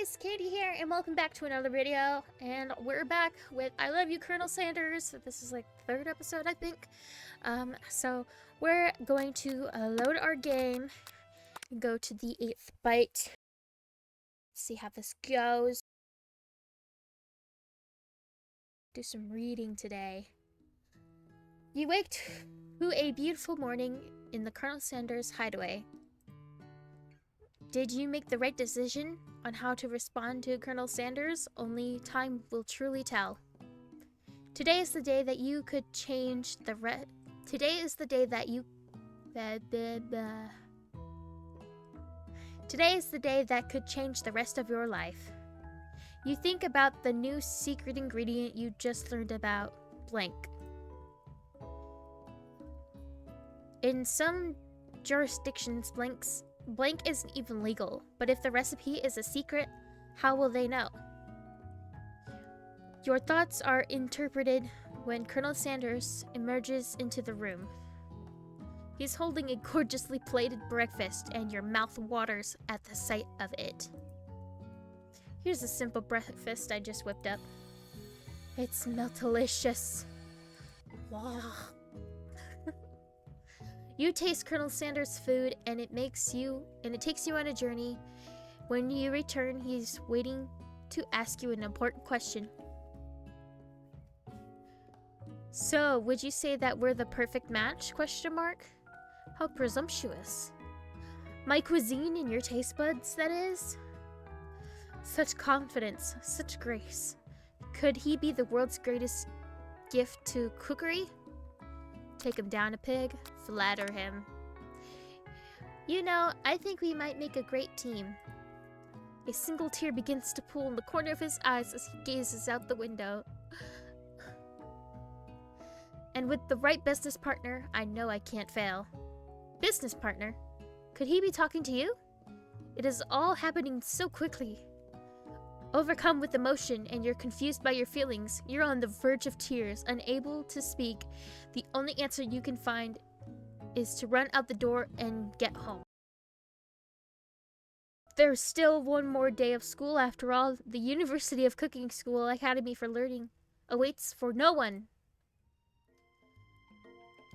guys, Katie here, and welcome back to another video. And we're back with I Love You, Colonel Sanders. This is like the third episode, I think. So we're going to load our game and go to the 8th bite. See how this goes. Do some reading today. You waked to a beautiful morning in the Colonel Sanders hideaway. Did you make the right decision on how to respond to Colonel Sanders? Only time will truly tell. Today is the day that you could change the Today is the day that you Today is the day that could change the rest of your life. You think about the new secret ingredient you just learned about, blank. In some jurisdictions, blank isn't even legal, but if the recipe is a secret, how will they know? Your thoughts are interpreted when Colonel Sanders emerges into the room. He's holding a gorgeously plated breakfast, and your mouth waters at the sight of it. Here's a simple breakfast I just whipped up. It smells delicious. Wow. You taste Colonel Sanders' food, and it takes you on a journey. When you return, he's waiting to ask you an important question. So, would you say that we're the perfect match? ? How presumptuous. My cuisine and your taste buds, that is? Such confidence, such grace. Could he be the world's greatest gift to cookery? Take him down a peg, flatter him. You know, I think we might make a great team. A single tear begins to pool in the corner of his eyes as he gazes out the window. And with the right business partner, I know I can't fail. Business partner? Could he be talking to you? It is all happening so quickly. Overcome with emotion and you're confused by your feelings, you're on the verge of tears, unable to speak. The only answer you can find is to run out the door and get home. There's still one more day of school after all. The University of Cooking School Academy for Learning awaits for no one.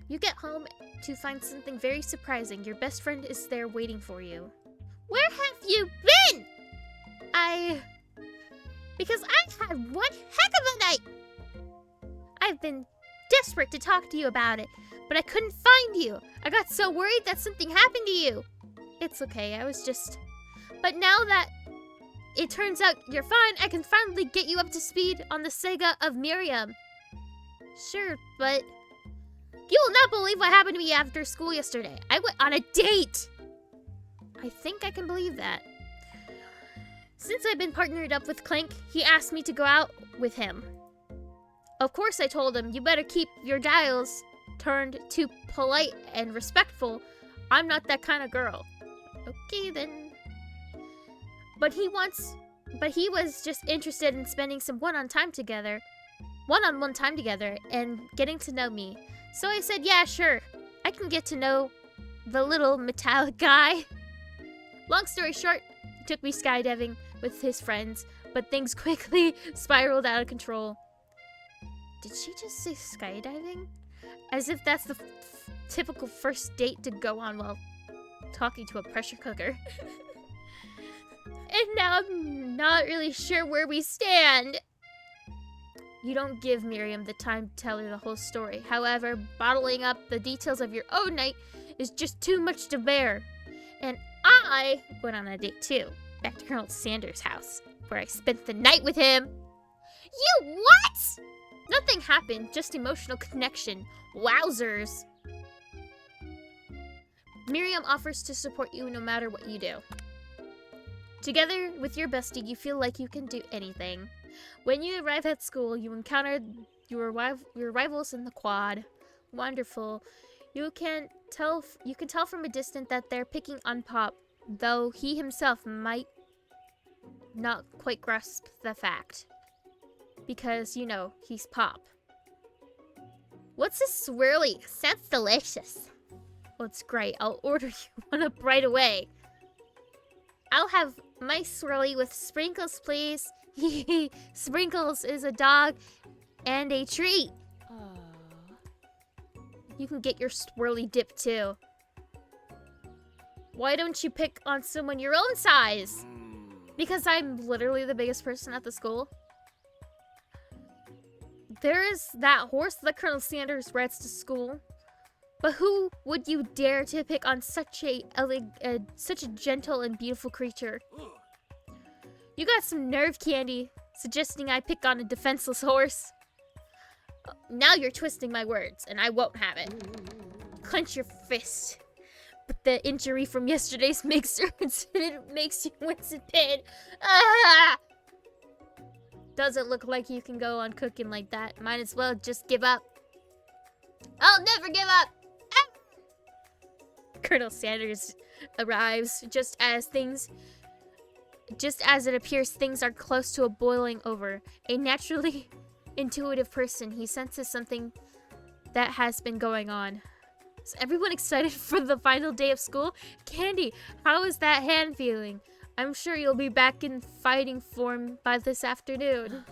You get home to find something very surprising. Your best friend is there waiting for you. Where have you been? Because I've had one heck of a night! I've been desperate to talk to you about it, but I couldn't find you. I got so worried that something happened to you. It's okay, But now that it turns out you're fine, I can finally get you up to speed on the saga of Miriam. Sure, but you will not believe what happened to me after school yesterday. I went on a date! I think I can believe that. Since I've been partnered up with Clank, he asked me to go out with him. Of course I told him, you better keep your dials turned to polite and respectful. I'm not that kind of girl. Okay then. But he was just interested in spending some one-on-one time together and getting to know me. So I said, yeah, sure. I can get to know the little metallic guy. Long story short, he took me skydiving with his friends, but things quickly spiraled out of control. Did she just say skydiving? As if that's the typical first date to go on while talking to a pressure cooker. And now I'm not really sure where we stand. You don't give Miriam the time to tell her the whole story. However, bottling up the details of your own night is just too much to bear. And I went on a date too. Back to Colonel Sanders' house, where I spent the night with him. You what? Nothing happened, just emotional connection. Wowzers. Miriam offers to support you no matter what you do. Together with your bestie, you feel like you can do anything. When you arrive at school, you encounter your rivals in the quad. Wonderful. You can tell from a distance that they're picking on Pop, though he himself might not quite grasp the fact. Because, you know, he's Pop. What's this swirly? Sounds delicious. Well, it's great. I'll order you one up right away. I'll have My swirly with Sprinkles, please. Sprinkles is a dog and a treat. You can get your swirly dip too. Why don't you pick on someone your own size? Because I'm literally the biggest person at the school. There is that horse that Colonel Sanders rides to school. But who would you dare to pick on such a gentle and beautiful creature? You got some nerve, Candy, suggesting I pick on a defenseless horse. Now you're twisting my words, and I won't have it. Clench your fist. But the injury from yesterday's mixer incident makes you wince and pin. Ah! Doesn't look like you can go on cooking like that. Might as well just give up. I'll never give up! Ah! Colonel Sanders arrives just as it appears things are close to a boiling over. A naturally intuitive person, he senses something that has been going on. Is everyone excited for the final day of school? Candy, how is that hand feeling? I'm sure you'll be back in fighting form by this afternoon.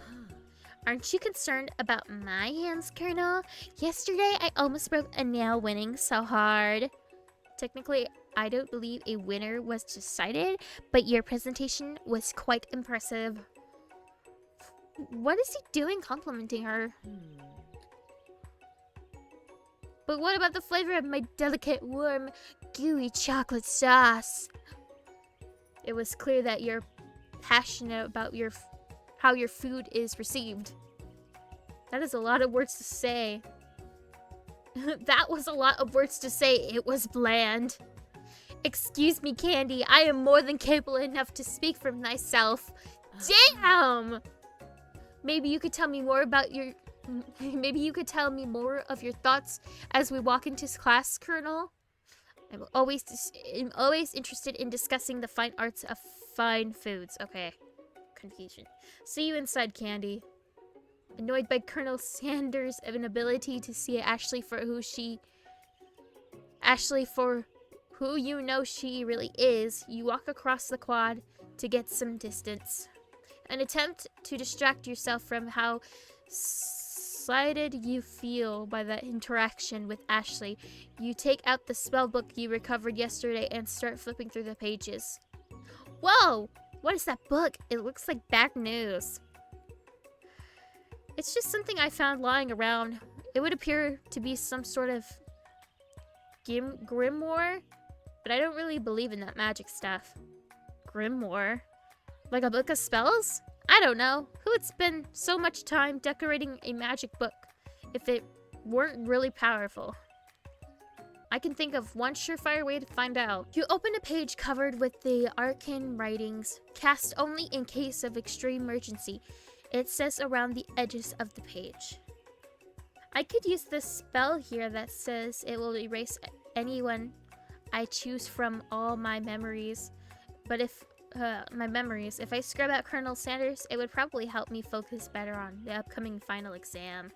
Aren't you concerned about my hands, Colonel? Yesterday, I almost broke a nail winning so hard. Technically, I don't believe a winner was decided, but your presentation was quite impressive. What is he doing complimenting her? But what about the flavor of my delicate, warm, gooey chocolate sauce? It was clear that you're passionate about how your food is received. That is a lot of words to say. That was a lot of words to say. It was bland. Excuse me, Candy. I am more than capable enough to speak for myself. Damn! Maybe you could tell me more about your... Maybe you could tell me more of your thoughts as we walk into class, Colonel. I'm always interested in discussing the fine arts of fine foods. Okay. Confusion. See you inside, Candy. Annoyed by Colonel Sanders' inability to see Ashley for who you know she really is, you walk across the quad to get some distance. An attempt to distract yourself from how slighted you feel by that interaction with Ashley. You take out the spell book you recovered yesterday and start flipping through the pages. Whoa! What is that book? It looks like bad news. It's just something I found lying around. It would appear to be some sort of grimoire, but I don't really believe in that magic stuff. Grimoire? Like a book of spells? I don't know. Who would spend so much time decorating a magic book if it weren't really powerful? I can think of one surefire way to find out. You open a page covered with the arcane writings, cast only in case of extreme emergency. It says around the edges of the page. I could use this spell here that says it will erase anyone I choose from all my memories. But if I scrub out Colonel Sanders, it would probably help me focus better on the upcoming final exam.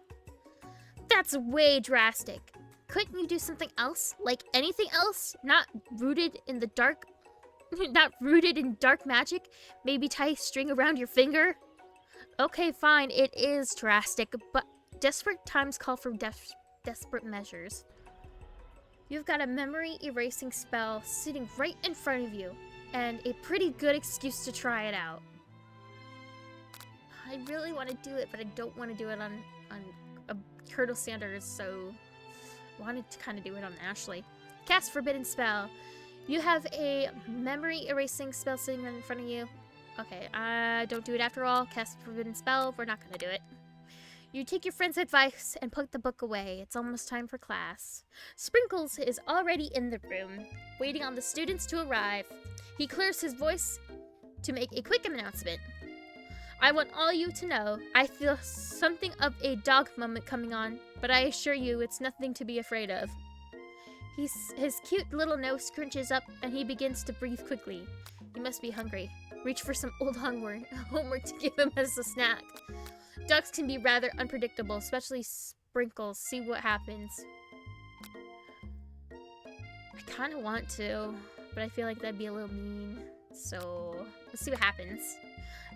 That's way drastic. Couldn't you do something else? Like anything else? Not rooted in the dark? Not rooted in dark magic? Maybe tie a string around your finger? Okay, fine, it is drastic, but desperate times call for desperate measures. You've got a memory erasing spell sitting right in front of you, and a pretty good excuse to try it out. I really want to do it, but I don't want to do it on Colonel Sanders, so I wanted to kind of do it on Ashley. Cast Forbidden Spell. You have a memory erasing spell sitting right in front of you. Okay, don't do it after all. Cast Forbidden Spell. We're not gonna do it. You take your friend's advice and put the book away. It's almost time for class. Sprinkles is already in the room, waiting on the students to arrive. He clears his voice to make a quick announcement. I want all you to know, I feel something of a dog moment coming on, but I assure you it's nothing to be afraid of. His cute little nose scrunches up and he begins to breathe quickly. He must be hungry. Reach for some old homework to give him as a snack. Ducks can be rather unpredictable, especially Sprinkles. See what happens. I kind of want to, but I feel like that'd be a little mean. So, let's see what happens.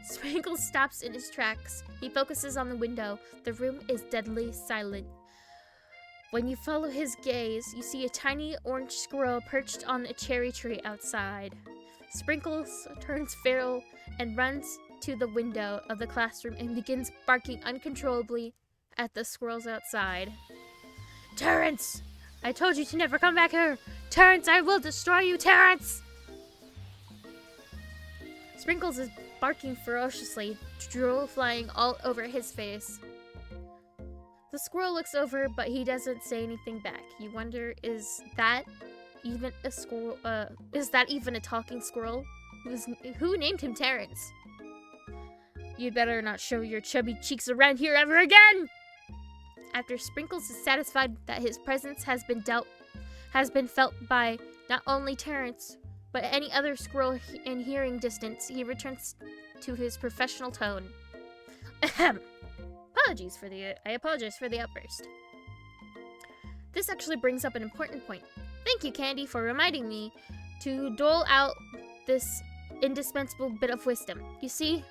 Sprinkles stops in his tracks. He focuses on the window. The room is deadly silent. When you follow his gaze, you see a tiny orange squirrel perched on a cherry tree outside. Sprinkles turns feral and runs to the window of the classroom and begins barking uncontrollably at the squirrels outside. Terrence! I told you to never come back here! Terrence, I will destroy you, Terrence! Sprinkles is barking ferociously, drool flying all over his face. The squirrel looks over, but he doesn't say anything back. You wonder, is that even a squirrel? Is that even a talking squirrel? Who named him Terrence? You'd better not show your chubby cheeks around here ever again! After Sprinkles is satisfied that his presence has been felt by not only Terrence, but any other squirrel in hearing distance, he returns to his professional tone. Ahem. I apologize for the outburst. This actually brings up an important point. Thank you, Candy, for reminding me to dole out this indispensable bit of wisdom. You see,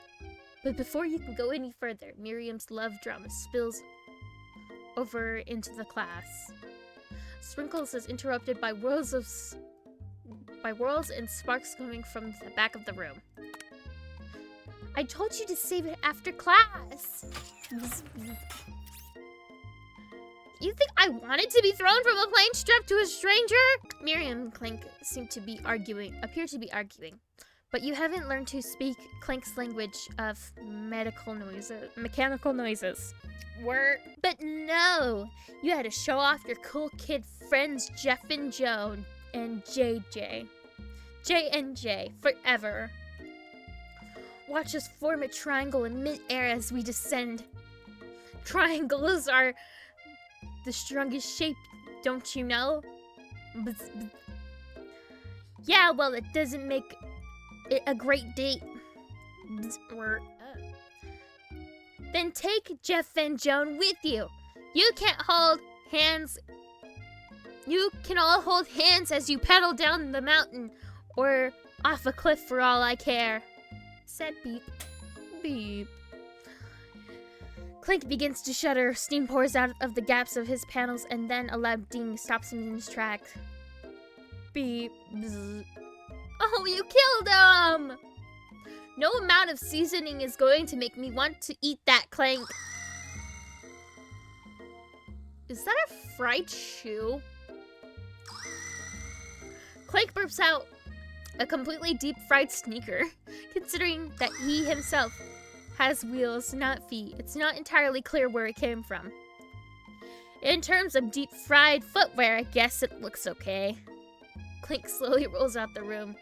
but before you can go any further, Miriam's love drum spills over into the class. Sprinkles is interrupted by whirls and sparks coming from the back of the room. I told you to save it after class. You think I wanted to be thrown from a plane strapped to a stranger? Miriam and Clink appear to be arguing. But you haven't learned to speak Clink's language of mechanical noises. But no! You had to show off your cool kid friends Jeff and Joan and JJ. J and J, forever. Watch us form a triangle in mid-air as we descend. Triangles are the strongest shape, don't you know? Yeah, well, it doesn't make it a great date. Then take Jeff and Joan with you. You can all hold hands as you pedal down the mountain or off a cliff for all I care. Said beep. Beep. Clink begins to shudder. Steam pours out of the gaps of his panels, and then a loud ding stops him in his tracks. Beep. Bzz. Oh, you killed him! No amount of seasoning is going to make me want to eat that, Clink. Is that a fried shoe? Clink burps out a completely deep-fried sneaker. Considering that he himself has wheels, not feet, it's not entirely clear where it came from. In terms of deep-fried footwear, I guess it looks okay. Clink slowly rolls out the room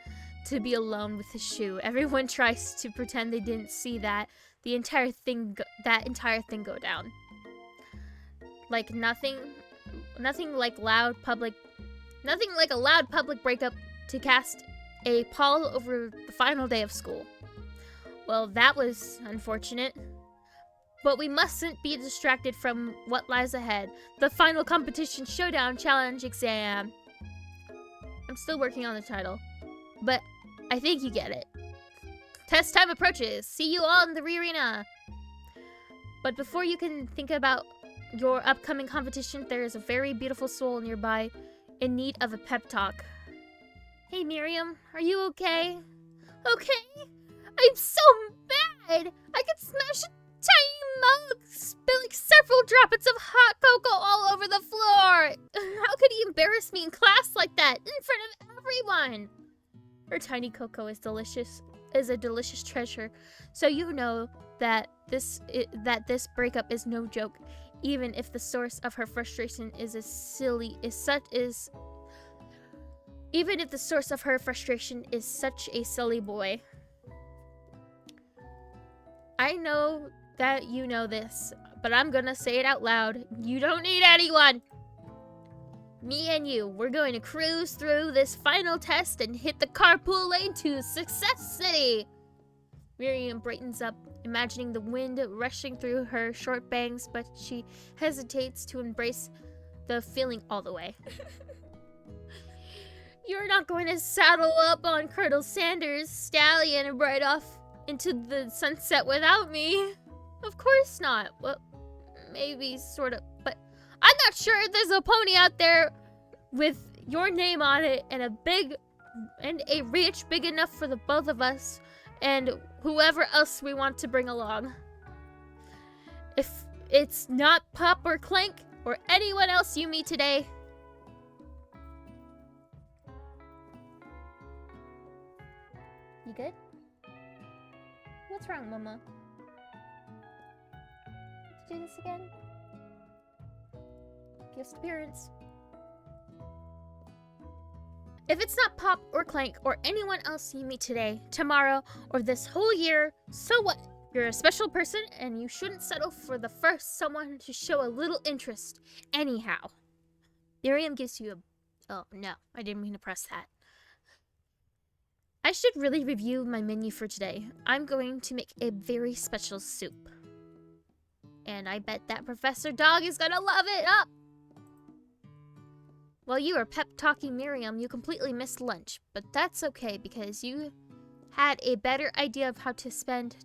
to be alone with his shoe. Everyone tries to pretend they didn't see that entire thing go down. Like nothing like a loud public breakup to cast a pall over the final day of school. Well, that was unfortunate. But we mustn't be distracted from what lies ahead. The final competition showdown challenge exam. I'm still working on the title, but I think you get it. Test time approaches. See you all in the arena. But before you can think about your upcoming competition, there is a very beautiful soul nearby in need of a pep talk. Hey Miriam, are you okay? Okay? I'm so mad! I could smash a tiny mug, spilling several droplets of hot cocoa all over the floor! How could he embarrass me in class like that, in front of everyone? Her tiny cocoa is a delicious treasure, so you know that this breakup is no joke, even if the source of her frustration is such a silly boy. I know that you know this, but I'm gonna say it out loud. You don't need anyone! Me and you, we're going to cruise through this final test and hit the carpool lane to Success City! Miriam brightens up, imagining the wind rushing through her short bangs, but she hesitates to embrace the feeling all the way. You're not going to saddle up on Colonel Sanders' stallion and ride off into the sunset without me. Of course not. Well, maybe sort of, but I'm not sure there's a pony out there with your name on it and a reach big enough for the both of us and whoever else we want to bring along. If it's not Pop or Clank or anyone else you meet today. You good? What's wrong, Mama? Did you do this again? Guest appearance. If it's not Pop or Clank or anyone else you meet today, tomorrow, or this whole year, so what? You're a special person and you shouldn't settle for the first someone to show a little interest. Anyhow. Miriam gives you a... Oh, no. I didn't mean to press that. I should really review my menu for today. I'm going to make a very special soup. And I bet that Professor Dog is gonna love it up! While you were pep-talking Miriam, you completely missed lunch. But that's okay, because you had a better idea of how to spend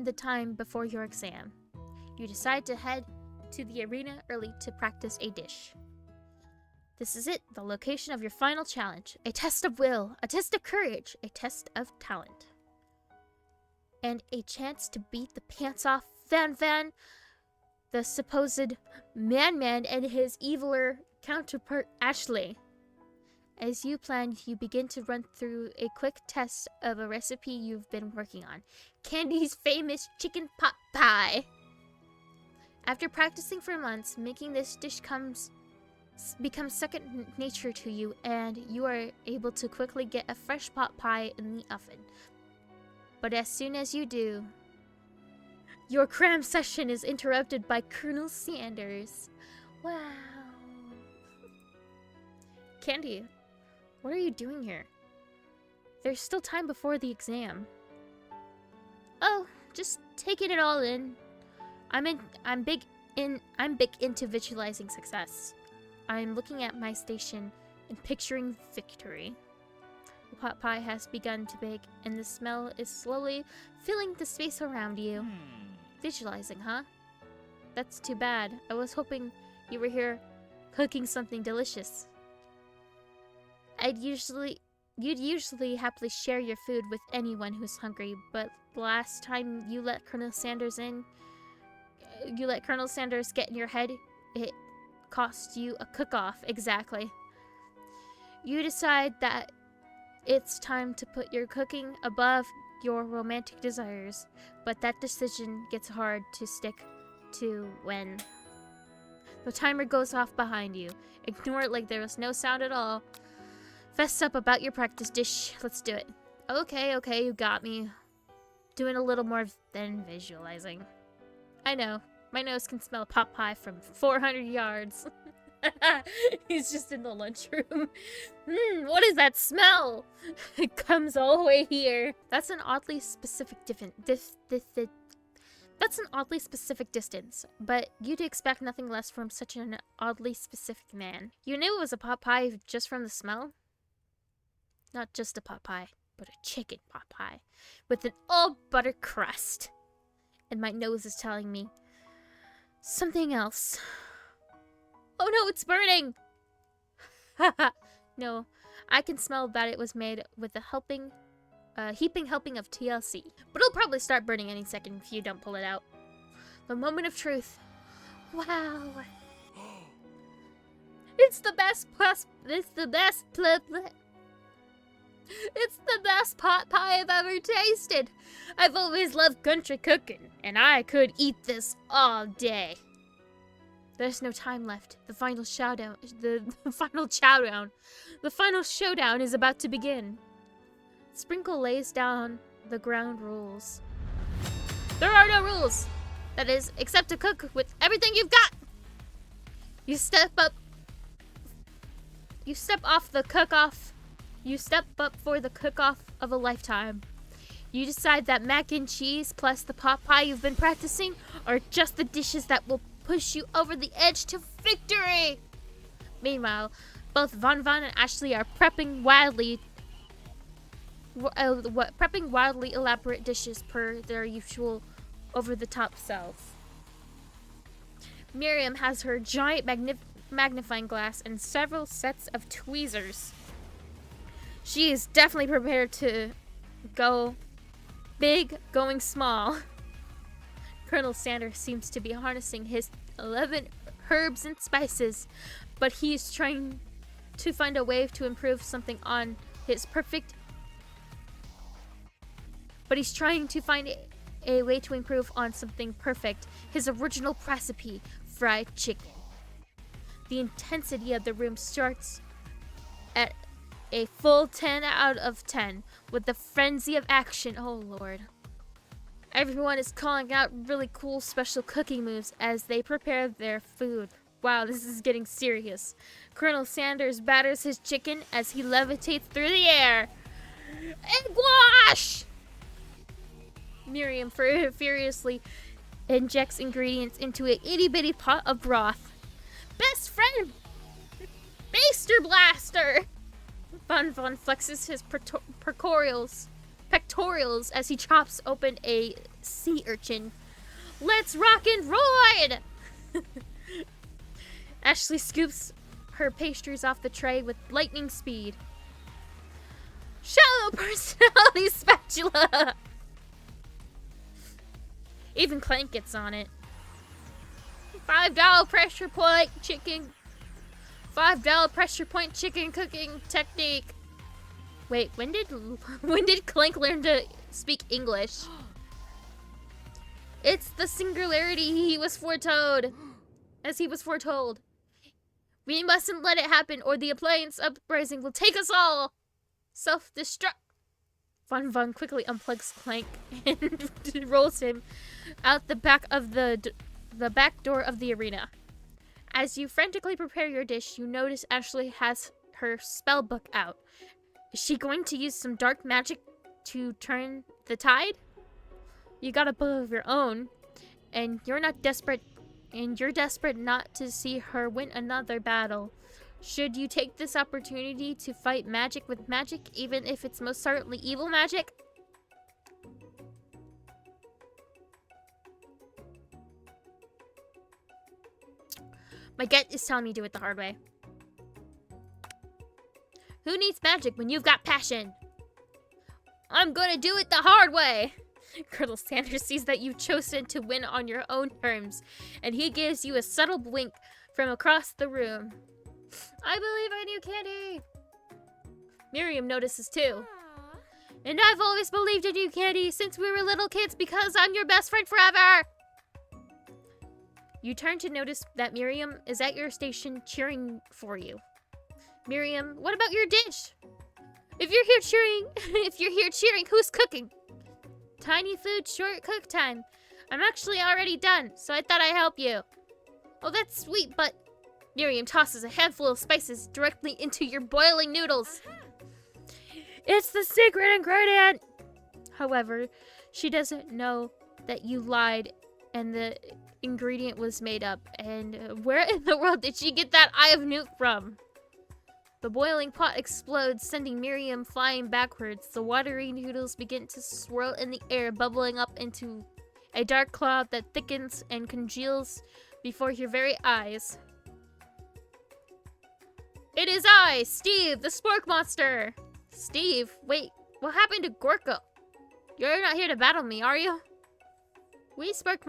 the time before your exam. You decide to head to the arena early to practice a dish. This is it, the location of your final challenge. A test of will, a test of courage, a test of talent. And a chance to beat the pants off Van, the supposed man-man, and his eviler counterpart Ashley. As you planned, you begin to run through a quick test of a recipe you've been working on. Candy's famous chicken pot pie. After practicing for months, making this dish becomes second nature to you, and you are able to quickly get a fresh pot pie in the oven. But as soon as you do, your cram session is interrupted by Colonel Sanders. Wow. Candy, what are you doing here? There's still time before the exam. Oh, just taking it all in. I'm big into visualizing success. I'm looking at my station and picturing victory. The pot pie has begun to bake, and the smell is slowly filling the space around you. Visualizing, huh? That's too bad. I was hoping you were here cooking something delicious. You'd usually happily share your food with anyone who's hungry, but the last time you let Colonel Sanders get in your head, it cost you a cook-off, exactly. You decide that it's time to put your cooking above your romantic desires, but that decision gets hard to stick to when the timer goes off behind you. Ignore it like there was no sound at all. Fess up about your practice dish. Let's do it. Okay, you got me. Doing a little more than visualizing. I know. My nose can smell pot pie from 400 yards. He's just in the lunchroom. What is that smell? It comes all the way here. That's an oddly specific distance, but you'd expect nothing less from such an oddly specific man. You knew it was a pot pie just from the smell? Not just a pot pie, but a chicken pot pie with an all-butter crust. And my nose is telling me something else. Oh no, it's burning! No, I can smell that it was made with a heaping helping of TLC. But it'll probably start burning any second if you don't pull it out. The moment of truth. Wow. It's the best pot pie I've ever tasted. I've always loved country cooking, and I could eat this all day. There's no time left. The final showdown is about to begin. Sprinkle lays down the ground rules. There are no rules. That is, except to cook with everything you've got. You step up for the cook-off of a lifetime. You decide that mac and cheese plus the pot pie you've been practicing are just the dishes that will push you over the edge to victory. Meanwhile, Both Von Von and Ashley are prepping wildly elaborate dishes per their usual over-the-top selves. Miriam has her giant magnifying glass and several sets of tweezers. She is definitely prepared to go big, going small. Colonel Sanders seems to be harnessing his 11 herbs and spices, but he's trying to find a way to improve something on his perfect. But he's trying to find a way to improve on something perfect, his original recipe, fried chicken. The intensity of the room starts at a full 10 out of 10 with the frenzy of action. Oh Lord. Everyone is calling out really cool special cooking moves as they prepare their food. Wow, this is getting serious. Colonel Sanders batters his chicken as he levitates through the air. Egg wash! Miriam furiously injects ingredients into an itty-bitty pot of broth. Best friend! Baster Blaster! Von Von flexes his pectorals as he chops open a sea urchin. Let's rock and roid! Ashley scoops her pastries off the tray with lightning speed. Shallow personality spatula! Even Clank gets on it. $5 pressure point chicken. $5 pressure point chicken cooking technique. Wait, when did Clank learn to speak English? It's the singularity he was foretold. As he was foretold. We mustn't let it happen or the appliance uprising will take us all. Self-destruct. Von Von quickly unplugs Clank and rolls him out the back of the back door of the arena. As you frantically prepare your dish, you notice Ashley has her spell book out. Is she going to use some dark magic to turn the tide? You got a book of your own, and you're desperate not to see her win another battle. Should you take this opportunity to fight magic with magic, even if it's most certainly evil magic? My gut is telling me to do it the hard way. Who needs magic when you've got passion? I'm gonna do it the hard way! Colonel Sanders sees that you've chosen to win on your own terms, and he gives you a subtle wink from across the room. I believe in you, Candy! Miriam notices too. And I've always believed in you, Candy, since we were little kids because I'm your best friend forever! You turn to notice that Miriam is at your station cheering for you. Miriam, what about your dish? If you're here cheering, who's cooking? Tiny food, short cook time. I'm actually already done, so I thought I'd help you. Oh, that's sweet, but... Miriam tosses a handful of spices directly into your boiling noodles. It's the secret ingredient! However, she doesn't know that you lied and the ingredient was made up. And where in the world did she get that Eye of Newt from? The boiling pot explodes, sending Miriam flying backwards. The watery noodles begin to swirl in the air, bubbling up into a dark cloud that thickens and congeals before your very eyes. It is I, Steve, the Spork Monster! Steve, wait, what happened to Gorko? You're not here to battle me, are you? We Spork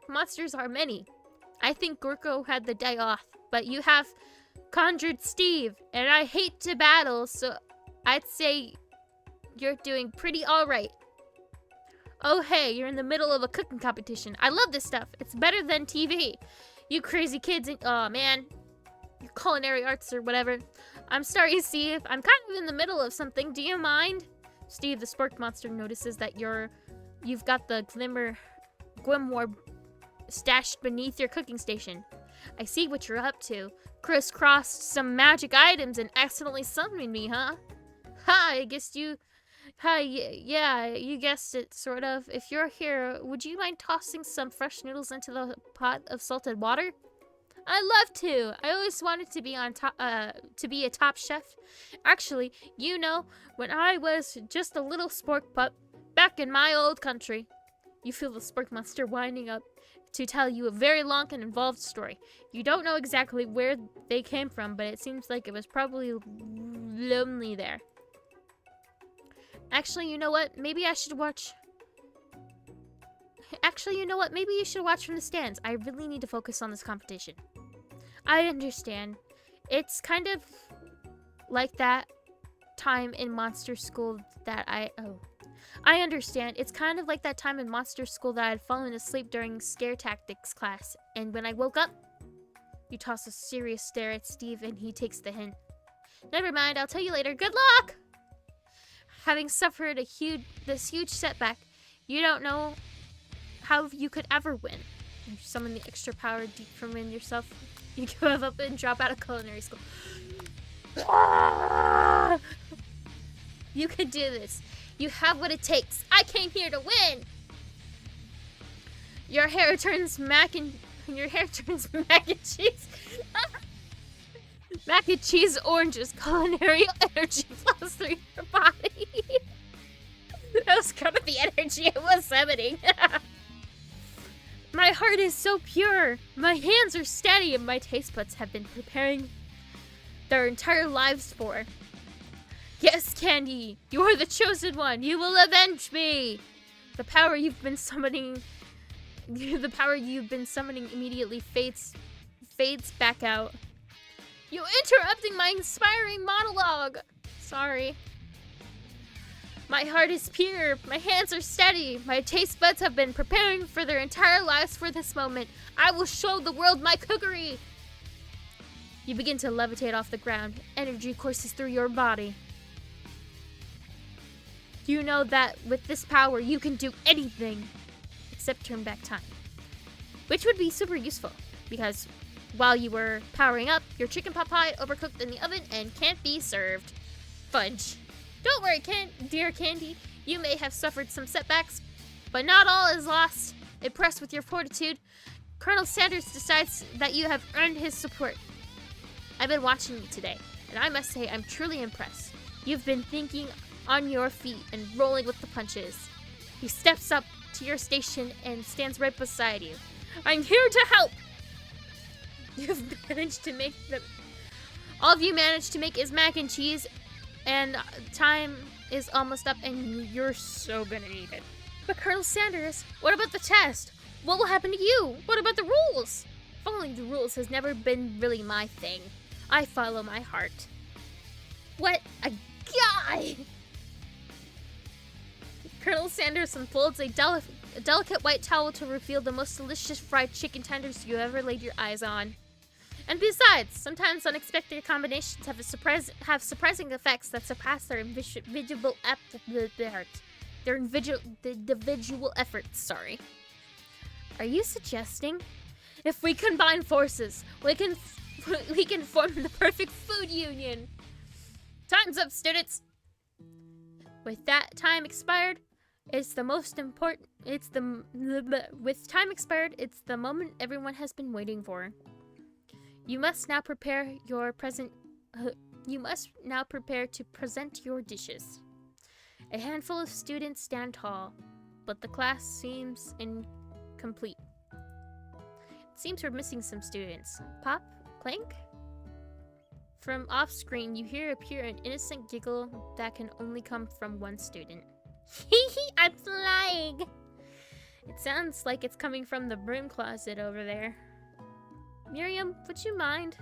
Monsters are many. I think Gorko had the day off, but you have conjured Steve, and I hate to battle, so I'd say you're doing pretty alright. Oh hey, you're in the middle of a cooking competition. I love this stuff. It's better than TV. You crazy kids, oh man. Your culinary arts or whatever. I'm sorry, Steve. I'm kind of in the middle of something. Do you mind? Steve, the Spork Monster, notices that you've got the Grimoire stashed beneath your cooking station. I see what you're up to. Crisscrossed some magic items and accidentally summoned me, huh? Ha, I guess you... Hi, yeah, you guessed it, sort of. If you're here, would you mind tossing some fresh noodles into the pot of salted water? I love to. I always wanted to be on top, to be a top chef. Actually, you know, when I was just a little spork pup back in my old country. You feel the spork monster winding up to tell you a very long and involved story. You don't know exactly where they came from, but it seems like it was probably lonely there. Actually, you know what? Maybe I should watch. Actually, you know what? Maybe you should watch from the stands. I really need to focus on this competition. I understand. It's kind of like that time in Monster School that I understand. It's kind of like that time in Monster School that I had fallen asleep during scare tactics class. And when I woke up, you toss a serious stare at Steve and he takes the hint. Never mind, I'll tell you later. Good luck! Having suffered this huge setback, you don't know how you could ever win. You summon the extra power deep from within yourself. You give up and drop out of culinary school. You can do this. You have what it takes. I came here to win. Your hair turns mac and cheese. Mac and cheese oranges. Culinary energy plus 3 your body. That was kind of the energy I was summoning. My heart is so pure. My hands are steady, and my taste buds have been preparing their entire lives for. Yes, Candy, you are the chosen one. You will avenge me. The power you've been summoning immediately fades back out. You interrupting my inspiring monologue. Sorry. My heart is pure. My hands are steady. My taste buds have been preparing for their entire lives for this moment. I will show the world my cookery. You begin to levitate off the ground. Energy courses through your body. You know that with this power, you can do anything except turn back time. Which would be super useful, because while you were powering up, your chicken pot pie overcooked in the oven and can't be served. Fudge. Don't worry, dear Candy. You may have suffered some setbacks, but not all is lost. Impressed with your fortitude, Colonel Sanders decides that you have earned his support. I've been watching you today, and I must say I'm truly impressed. You've been thinking on your feet and rolling with the punches. He steps up to your station and stands right beside you. I'm here to help! All of you managed to make is mac and cheese, and time is almost up, and you're so gonna need it. But Colonel Sanders, what about the test? What will happen to you? What about the rules? Following the rules has never been really my thing. I follow my heart. What a guy! Colonel Sanders unfolds a delicate white towel to reveal the most delicious fried chicken tenders you ever laid your eyes on. And besides, sometimes unexpected combinations have surprising effects that surpass their individual efforts. Sorry. Are you suggesting if we combine forces, we can form the perfect food union? Time's up, students. With that time expired, it's the moment everyone has been waiting for. You must now prepare to present your dishes. A handful of students stand tall, but the class seems incomplete. It seems we're missing some students. Pop? Clank? From off-screen, you hear a pure and innocent giggle that can only come from one student. Hee, I'm flying! It sounds like it's coming from the broom closet over there. Miriam, would you mind?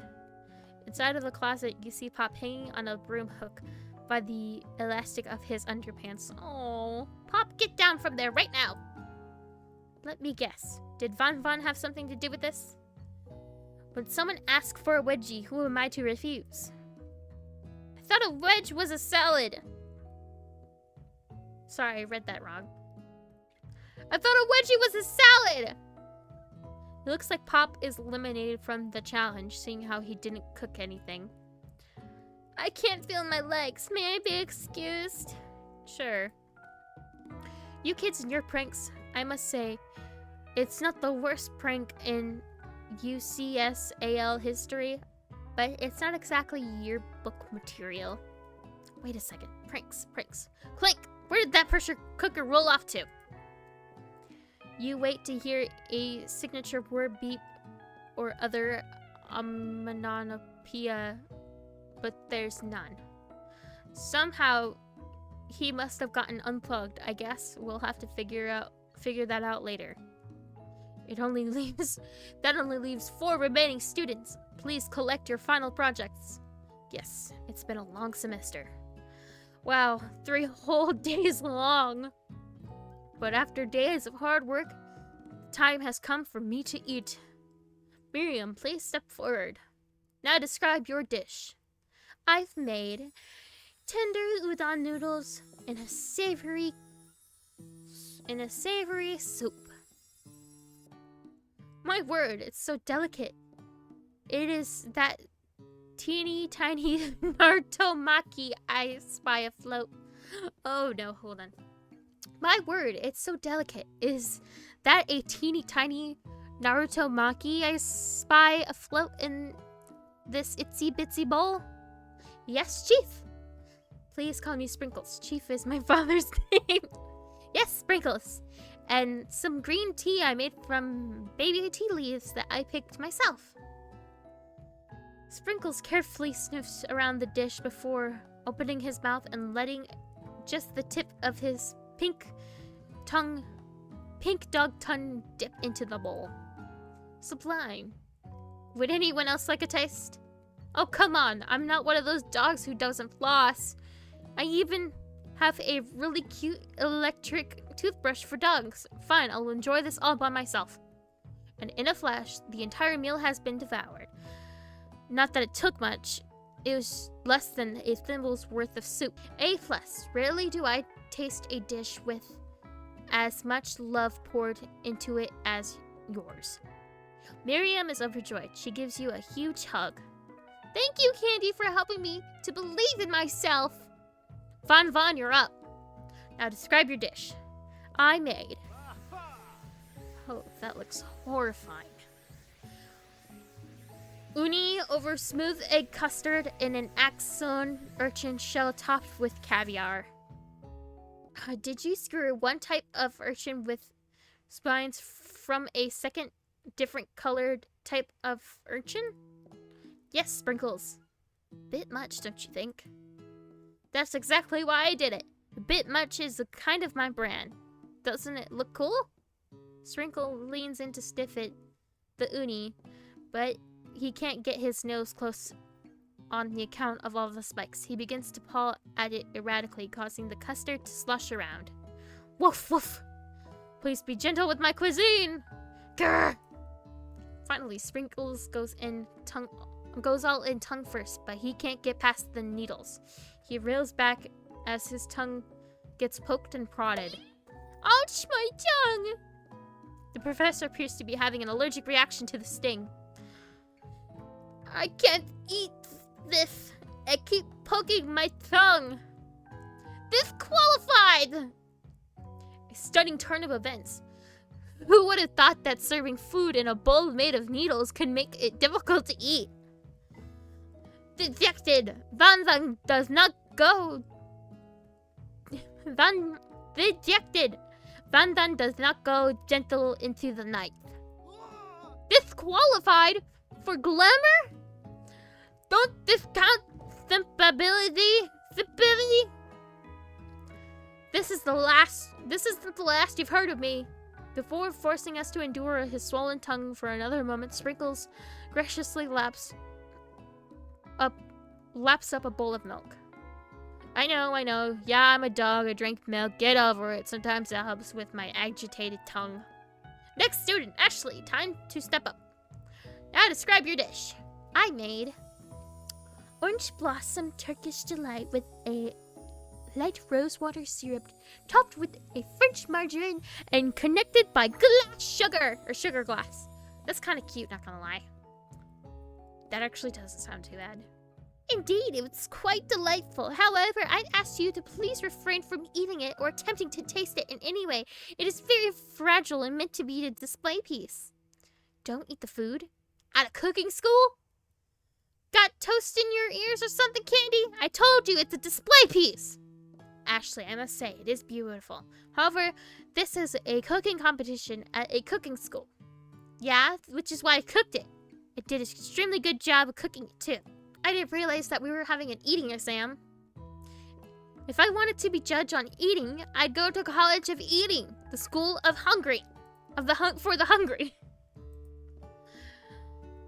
Inside of the closet, you see Pop hanging on a broom hook by the elastic of his underpants. Oh, Pop, get down from there right now! Let me guess. Did Von Von have something to do with this? When someone asks for a wedgie, who am I to refuse? I thought a wedge was a salad. Sorry, I read that wrong. I thought a wedgie was a salad! It looks like Pop is eliminated from the challenge, seeing how he didn't cook anything. I can't feel my legs. May I be excused? Sure. You kids and your pranks, I must say, it's not the worst prank in UCSAL history, but it's not exactly yearbook material. Wait a second. Pranks. Clink! Where did that pressure cooker roll off to? You wait to hear a signature word beep or other onomatopoeia, but there's none. Somehow, he must have gotten unplugged. I guess we'll have to figure that out later. That only leaves 4 remaining students. Please collect your final projects. Yes, it's been a long semester. Wow, 3 whole days long. But after days of hard work, the time has come for me to eat. Miriam, please step forward. Now describe your dish. I've made tender udon noodles in a savory soup. My word, it's so delicate. It is that teeny tiny Naruto-maki I spy afloat. Oh no, hold on. My word, it's so delicate. Is that a teeny tiny Naruto-maki I spy afloat in this itsy bitsy bowl? Yes, Chief. Please call me Sprinkles. Chief is my father's name. Yes, Sprinkles. And some green tea I made from baby tea leaves that I picked myself. Sprinkles carefully sniffs around the dish before opening his mouth and letting just the tip of his pink dog tongue dip into the bowl. Sublime. Would anyone else like a taste? Oh, come on. I'm not one of those dogs who doesn't floss. I even have a really cute electric toothbrush for dogs. Fine, I'll enjoy this all by myself. And in a flash, the entire meal has been devoured. Not that it took much. It was less than a thimble's worth of soup. A+. Rarely do I taste a dish with as much love poured into it as yours. Miriam is overjoyed. She gives you a huge hug. Thank you, Candy, for helping me to believe in myself. Von, you're up. Now describe your dish. I made. Oh, that looks horrifying. Uni over smooth egg custard in an axon urchin shell topped with caviar. Did you skewer one type of urchin with spines from a second different colored type of urchin? Yes, Sprinkles. Bit much, don't you think? That's exactly why I did it. A bit much is a kind of my brand. Doesn't it look cool? Sprinkle leans in to stiff it, the uni, but he can't get his nose close on the account of all the spikes. He begins to paw at it erratically, causing the custard to slosh around. Woof, woof. Please be gentle with my cuisine. Grr. Finally, Sprinkles goes all in tongue first, but he can't get past the needles. He reels back as his tongue gets poked and prodded. Ouch, my tongue! The professor appears to be having an allergic reaction to the sting. I can't eat this. I keep poking my tongue. Disqualified! A stunning turn of events. Who would have thought that serving food in a bowl made of needles could make it difficult to eat? Dejected. Van does not go. Dejected. Van does not go gentle into the night. Disqualified? For glamour? Don't discount simpability. This isn't the last you've heard of me. Before forcing us to endure his swollen tongue for another moment, Sprinkles graciously laps up a bowl of milk. I know. Yeah, I'm a dog. I drink milk. Get over it. Sometimes it helps with my agitated tongue. Next student, Ashley. Time to step up. Now describe your dish. I made orange blossom Turkish delight with a light rosewater syrup topped with a French margarine and connected by glass sugar glass. That's kind of cute, not gonna lie. That actually doesn't sound too bad. Indeed, it was quite delightful. However, I'd ask you to please refrain from eating it or attempting to taste it in any way. It is very fragile and meant to be a display piece. Don't eat the food. At a cooking school? Got toast in your ears or something, Candy? I told you it's a display piece. Ashley, I must say, it is beautiful. However, this is a cooking competition at a cooking school. Yeah, which is why I cooked it. I did an extremely good job of cooking it, too. I didn't realize that we were having an eating exam. If I wanted to be judged on eating, I'd go to College of Eating, the School of Hungry, for the hungry.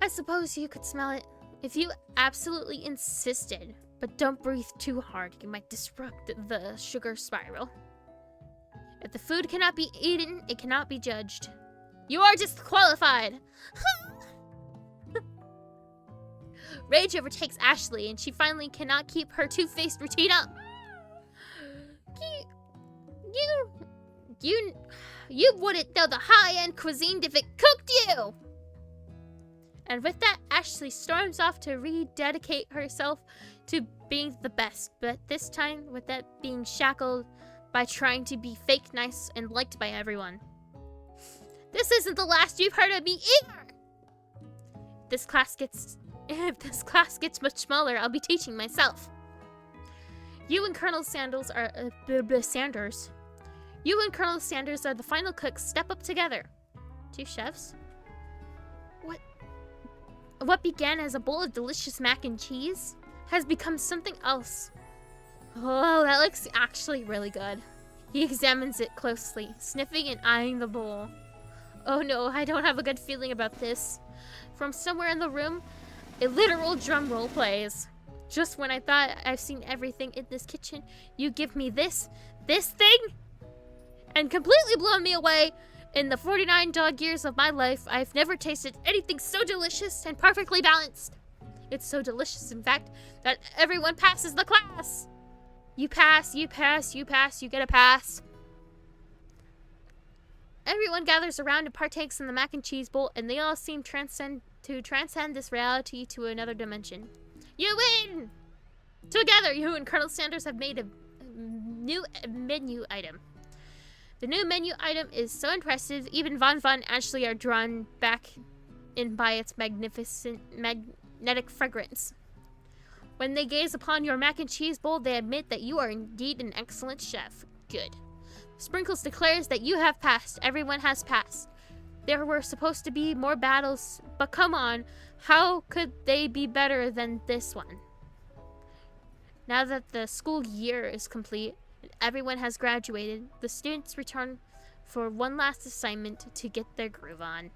I suppose you could smell it if you absolutely insisted, but don't breathe too hard. You might disrupt the sugar spiral. If the food cannot be eaten, it cannot be judged. You are disqualified. Rage overtakes Ashley, and she finally cannot keep her two-faced routine up. You wouldn't know the high-end cuisine if it cooked you! And with that, Ashley storms off to rededicate herself to being the best, but this time with that being shackled by trying to be fake nice and liked by everyone. This isn't the last you've heard of me either! If this class gets much smaller, I'll be teaching myself. You and Colonel Sanders are You and Colonel Sanders are the final cooks. Step up together. Two chefs? What began as a bowl of delicious mac and cheese has become something else. Oh, that looks actually really good. He examines it closely, sniffing and eyeing the bowl. Oh no, I don't have a good feeling about this. From somewhere in the room, a literal drum roll plays. Just when I thought I've seen everything in this kitchen, you give me this thing? And completely blown me away. In the 49 dog years of my life, I've never tasted anything so delicious and perfectly balanced. It's so delicious, in fact, that everyone passes the class. You pass, you pass, you pass, you get a pass. Everyone gathers around and partakes in the mac and cheese bowl, and they all seem to transcend this reality to another dimension. You win! Together, you and Colonel Sanders have made a new menu item. The new menu item is so impressive, even Von and Ashley are drawn back in by its magnetic fragrance. When they gaze upon your mac and cheese bowl, they admit that you are indeed an excellent chef. Good. Sprinkles declares that you have passed. Everyone has passed. There were supposed to be more battles, but come on, how could they be better than this one? Now that the school year is complete, and everyone has graduated, the students return for one last assignment to get their groove on.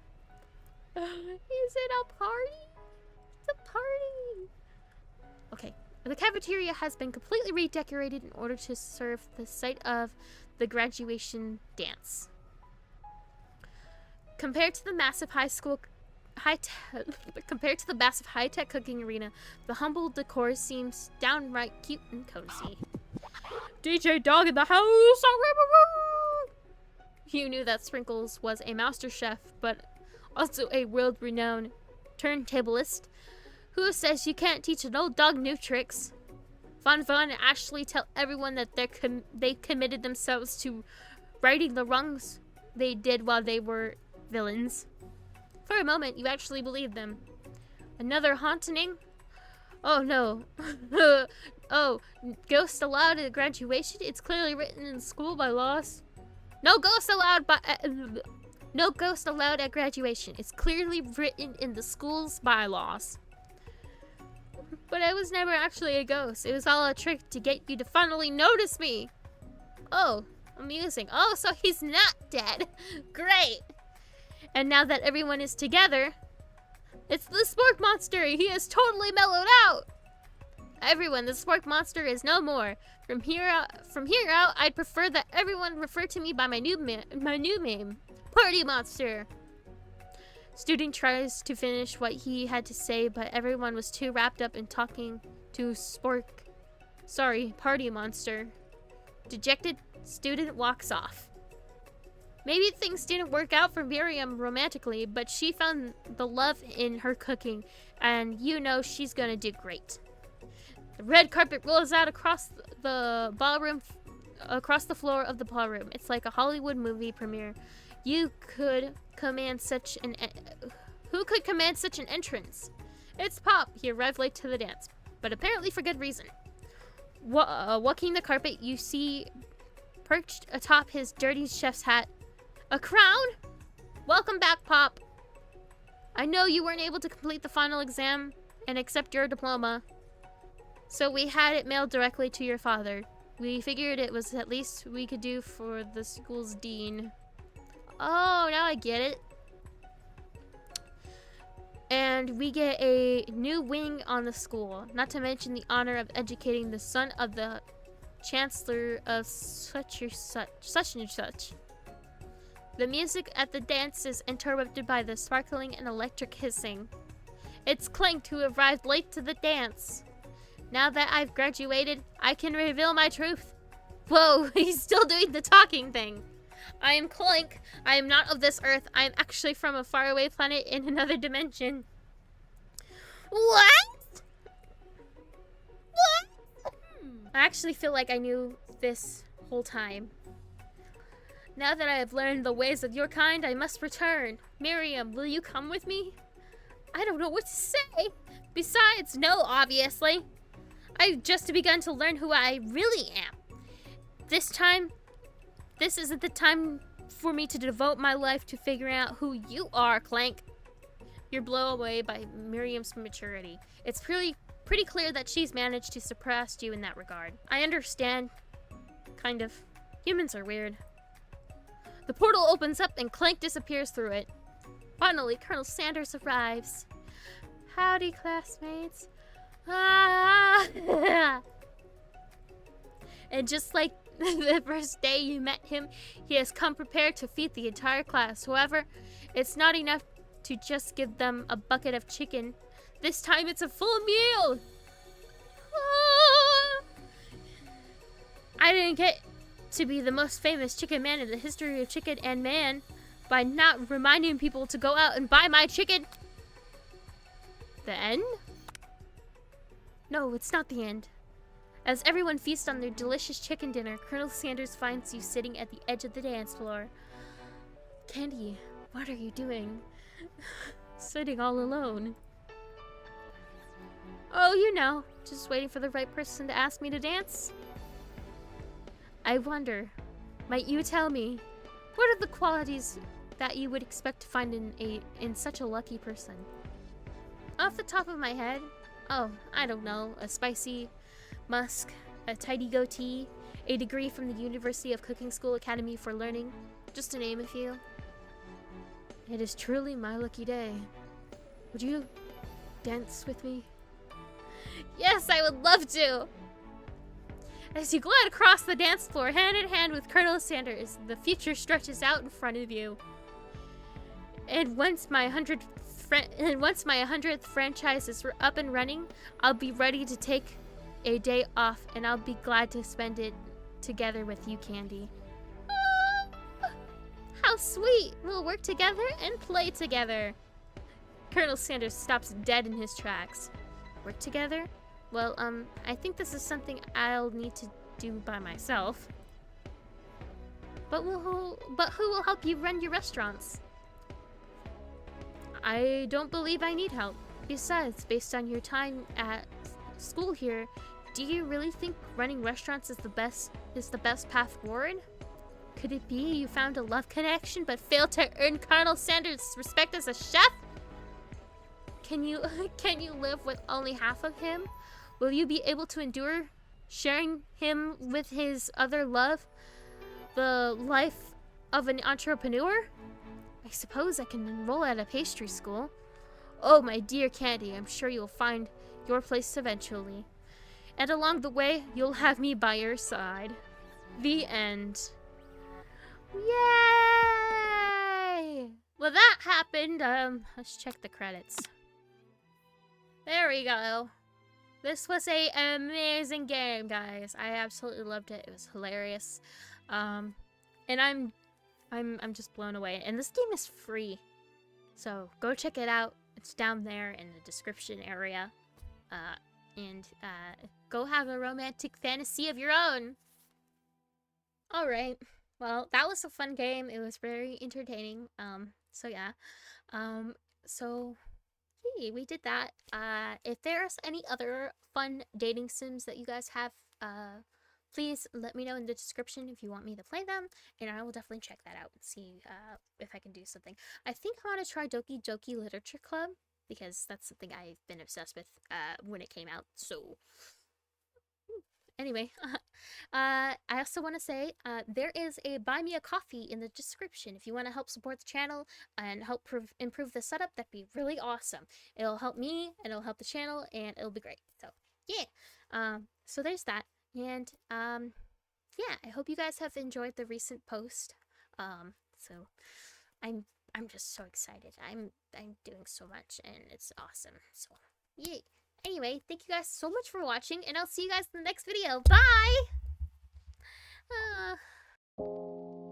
Is it a party? It's a party! Okay, the cafeteria has been completely redecorated in order to serve the site of the graduation dance. Compared to the massive high-tech cooking arena, the humble decor seems downright cute and cozy. DJ Dog in the house! You knew that Sprinkles was a master chef, but also a world-renowned turntablist. Who says you can't teach an old dog new tricks? Von and Ashley tell everyone that they committed themselves to righting the wrongs they did while they were villains. For a moment, you actually believed them. Another haunting? Oh no. Oh, ghost allowed at graduation? It's clearly written in school bylaws. No ghost allowed at graduation. It's clearly written in the school's bylaws. But I was never actually a ghost. It was all a trick to get you to finally notice me. Oh, amusing. Oh, so he's not dead. Great. And now that everyone is together, it's the Spork Monster. He has totally mellowed out. Everyone, the Spork Monster is no more. From here out, I'd prefer that everyone refer to me by my new name, Party Monster. Student tries to finish what he had to say, but everyone was too wrapped up in talking to Party Monster. Dejected, student walks off. Maybe things didn't work out for Miriam romantically, but she found the love in her cooking, and you know she's gonna do great. The red carpet rolls out across the floor of the ballroom. It's like a Hollywood movie premiere. Who Who could command such an entrance? It's Pop. He arrived late to the dance, but apparently for good reason. Walking the carpet, you see perched atop his dirty chef's hat a crown? Welcome back, Pop. I know you weren't able to complete the final exam and accept your diploma, so we had it mailed directly to your father. We figured it was at least we could do for the school's dean. Oh, now I get it. And we get a new wing on the school, not to mention the honor of educating the son of the chancellor of such and such. The music at the dance is interrupted by the sparkling and electric hissing. It's Clank who arrived late to the dance. Now that I've graduated, I can reveal my truth. Whoa, he's still doing the talking thing. I am Clank. I am not of this earth. I am actually from a faraway planet in another dimension. What? What? I actually feel like I knew this whole time. Now that I have learned the ways of your kind, I must return. Miriam, will you come with me? I don't know what to say. Besides, no, obviously. I've just begun to learn who I really am. This isn't the time for me to devote my life to figuring out who you are, Clank. You're blown away by Miriam's maturity. It's pretty clear that she's managed to surpass you in that regard. I understand. Kind of. Humans are weird. The portal opens up and Clank disappears through it. Finally, Colonel Sanders arrives. Howdy, classmates. Ah! And just like the first day you met him, he has come prepared to feed the entire class. However, it's not enough to just give them a bucket of chicken. This time it's a full meal! Ah! I didn't get to be the most famous chicken man in the history of chicken and man by not reminding people to go out and buy my chicken. The end? No, it's not the end. As everyone feasts on their delicious chicken dinner, Colonel Sanders finds you sitting at the edge of the dance floor. Candy, what are you doing? Sitting all alone. Oh, you know, just waiting for the right person to ask me to dance. I wonder, might you tell me, what are the qualities that you would expect to find in such a lucky person? Off the top of my head, oh, I don't know, a spicy musk, a tidy goatee, a degree from the University of Cooking School Academy for Learning, just to name a few. It is truly my lucky day. Would you dance with me? Yes, I would love to! As you glide across the dance floor, hand in hand with Colonel Sanders, the future stretches out in front of you. And once my 100th franchise is up and running, I'll be ready to take a day off, and I'll be glad to spend it together with you, Candy. Oh, how sweet! We'll work together and play together. Colonel Sanders stops dead in his tracks. Work together? Well, I think this is something I'll need to do by myself. But who will help you run your restaurants? I don't believe I need help. Besides, based on your time at school here, do you really think running restaurants is the best path forward? Could it be you found a love connection but failed to earn Colonel Sanders' respect as a chef? Can you live with only half of him? Will you be able to endure sharing him with his other love, the life of an entrepreneur? I suppose I can enroll at a pastry school. Oh, my dear Candy, I'm sure you'll find your place eventually. And along the way, you'll have me by your side. The end. Yay! Well, that happened. Let's check the credits. There we go. This was an amazing game, guys. I absolutely loved it. It was hilarious. And I'm just blown away. And this game is free. So go check it out. It's down there in the description area. And go have a romantic fantasy of your own. Alright. Well, that was a fun game. It was very entertaining. So yeah. So yay, we did that. If there's any other fun dating sims that you guys have, please let me know in the description if you want me to play them, and I will definitely check that out and see if I can do something. I think I want to try Doki Doki Literature Club because that's something I've been obsessed with when it came out. So anyway, I also want to say there is a buy me a coffee in the description if you want to help support the channel and help improve the setup. That'd be really awesome. It'll help me and it'll help the channel and it'll be great. So yeah, so there's that. And yeah, I hope you guys have enjoyed the recent post. So I'm I'm just so excited. I'm doing so much and it's awesome. So yay. Anyway, thank you guys so much for watching, and I'll see you guys in the next video. Bye!